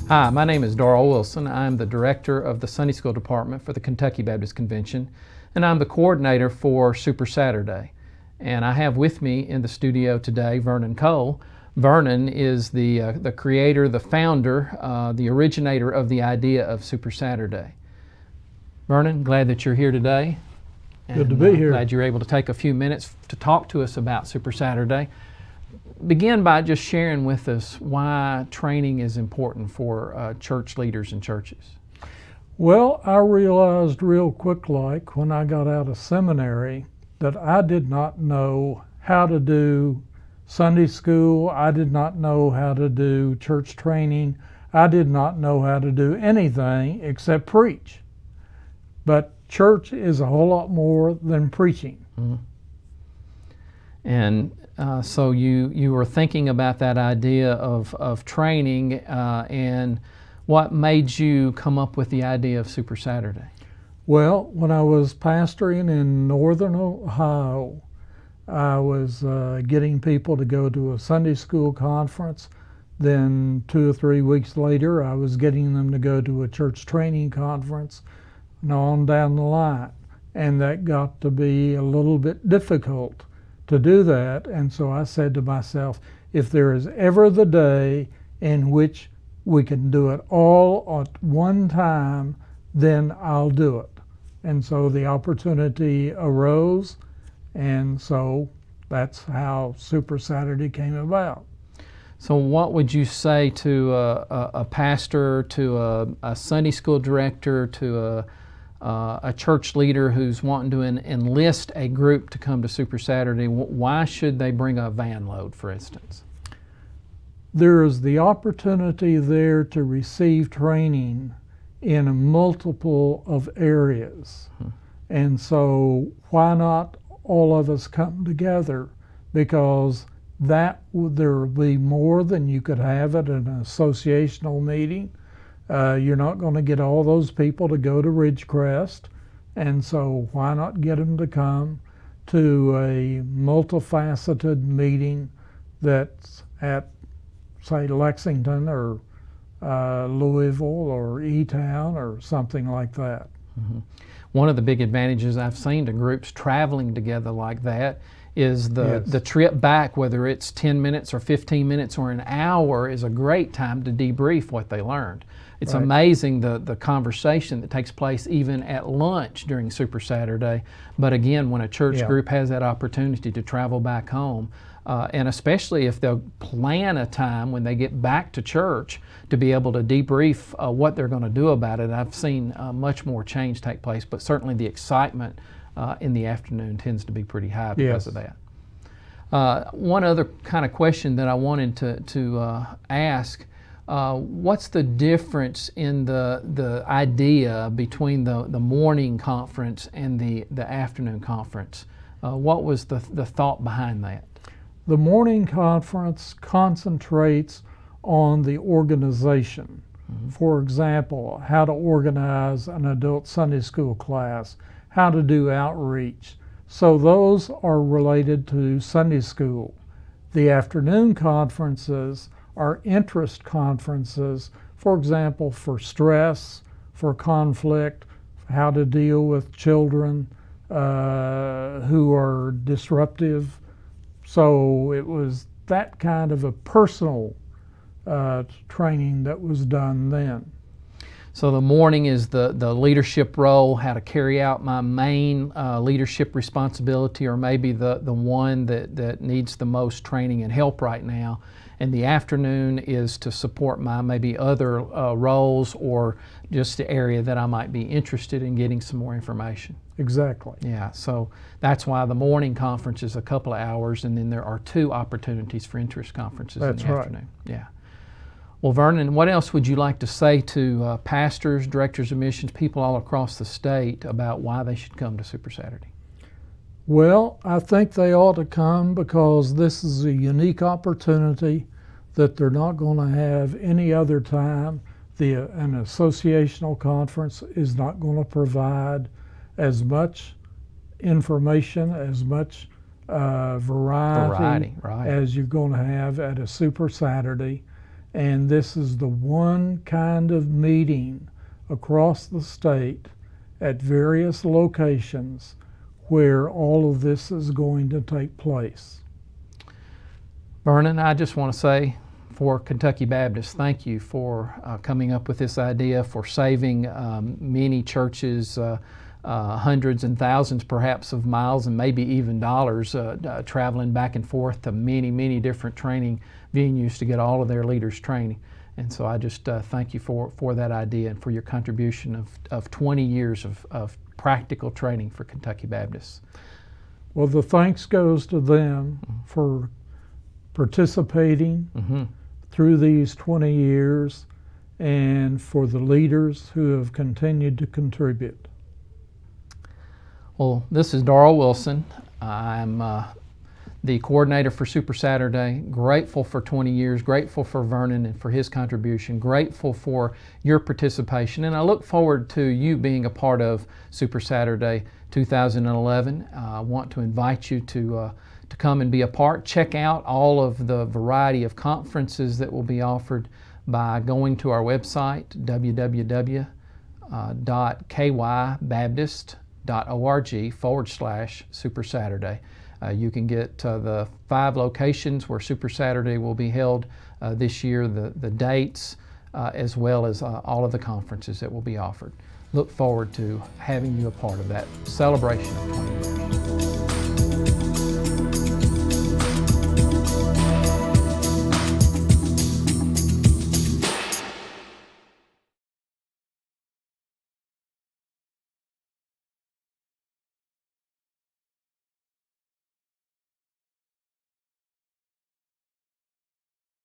Hi, my name is Darryl Wilson. I'm the director of the Sunday School Department for the Kentucky Baptist Convention, and I'm the coordinator for Super Saturday. And I have with me in the studio today Vernon Cole. Vernon is the creator, the founder, the originator of the idea of Super Saturday. Vernon, glad that you're here today. Good to be here. Glad you're able to take a few minutes to talk to us about Super Saturday. Begin by just sharing with us why training is important for church leaders and churches. Well, I realized real quick, like when I got out of seminary, that I did not know how to do Sunday school. I did not know how to do church training. I did not know how to do anything except preach. But church is a whole lot more than preaching. Mm-hmm. And so you were thinking about that idea of training, and what made you come up with the idea of Super Saturday? Well, when I was pastoring in northern Ohio, I was getting people to go to a Sunday school conference. Then 2 or 3 weeks later, I was getting them to go to a church training conference, and on down the line. And that got to be a little bit difficult to do that. And so I said to myself, if there is ever the day in which we can do it all at one time, then I'll do it. And so the opportunity arose, and so that's how Super Saturday came about. So what would you say to a pastor, to a Sunday school director, to a church leader who's wanting to enlist a group to come to Super Saturday? Why should they bring a van load, for instance? There is the opportunity there to receive training in a multiple of areas. And so why not all of us come together? Because there will be more than you could have at an associational meeting. You're not going to get all those people to go to Ridgecrest, and so why not get them to come to a multifaceted meeting that's at, say, Lexington or Louisville or E-Town or something like that. Mm-hmm. One of the big advantages I've seen to groups traveling together like that is the trip back, whether it's 10 minutes or 15 minutes or an hour, is a great time to debrief what they learned. It's right. Amazing the conversation that takes place even at lunch during Super Saturday. But again, when a church group has that opportunity to travel back home, and especially if they'll plan a time when they get back to church to be able to debrief what they're going to do about it, I've seen much more change take place. But certainly the excitement in the afternoon tends to be pretty high because of that. One other kind of question that I wanted to ask, what's the difference in the idea between the morning conference and the afternoon conference? What was the thought behind that? The morning conference concentrates on the organization. Mm-hmm. For example, how to organize an adult Sunday school class, how to do outreach. So those are related to Sunday school. The afternoon conferences are interest conferences, for example, for stress, for conflict, how to deal with children who are disruptive. So it was that kind of a personal training that was done then. So the morning is the leadership role, how to carry out my main leadership responsibility, or maybe the one that needs the most training and help right now. And the afternoon is to support my maybe other roles, or just the area that I might be interested in getting some more information. Exactly. Yeah, so that's why the morning conference is a couple of hours, and then there are 2 opportunities for interest conferences in the afternoon. Yeah. Well, Vernon, what else would you like to say to pastors, directors of missions, people all across the state about why they should come to Super Saturday? Well, I think they ought to come because this is a unique opportunity that they're not going to have any other time. An associational conference is not going to provide as much information, as much variety right. as you're going to have at a Super Saturday. And this is the one kind of meeting across the state at various locations where all of this is going to take place. Vernon, I just want to say for Kentucky Baptist, thank you for coming up with this idea, for saving many churches hundreds and thousands perhaps of miles and maybe even dollars traveling back and forth to many different training venues to get all of their leaders training. And so I just thank you for that idea and for your contribution of 20 years of practical training for Kentucky Baptists. Well, the thanks goes to them for participating through these 20 years and for the leaders who have continued to contribute. Well, this is Darryl Wilson. I'm the coordinator for Super Saturday. Grateful for 20 years, grateful for Vernon and for his contribution, grateful for your participation, and I look forward to you being a part of Super Saturday 2011. I want to invite you to come and be a part. Check out all of the variety of conferences that will be offered by going to our website, www.kybaptist.org/Super Saturday. You can get the 5 locations where Super Saturday will be held this year, the dates, as well as all of the conferences that will be offered. Look forward to having you a part of that celebration of 20 years.